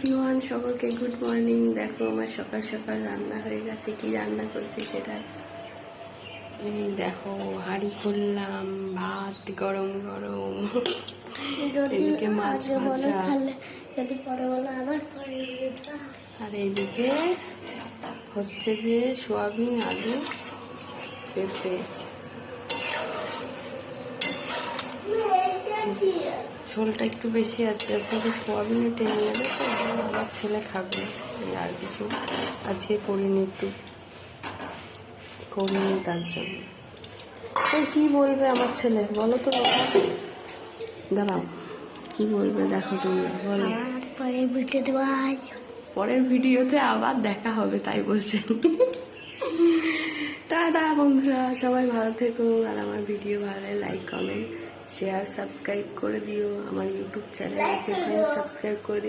Everyone, সকলকে good morning. দেখো আমার সকাল সকাল রান্না হয়ে গেছে। কি রান্না করছি সেটা এই দেখো, হাঁড়ি করলাম, ভাত গরম গরম, এদিকে মাছ ভাজা, আর এইদিকে হচ্ছে যে সোয়াবিন, আলু, পেঁপে। ঝোলটা একটু বেশি আছে, আসলে সোয়াবিনে টেনে নেবে তো, আমার ছেলে খাবে। আর কিছু আজকে করিনি, একটু করিনি তার জন্য। তো কী বলবে আমার ছেলে, বলো তো বাবা, দাঁড়াও, কি বলবে দেখো তুমি, বলো। পরের ভিডিওতে আবার দেখা হবে তাই বলছে। টাটা বন্ধুরা, সবাই ভালো থেকো। আর আমার ভিডিও ভালো লাগে লাইক, কমেন্ট, শেয়ার, সাবস্ক্রাইব করে দিও। আমার ইউটিউব চ্যানেল আছে, ওখানে সাবস্ক্রাইব করে দিও।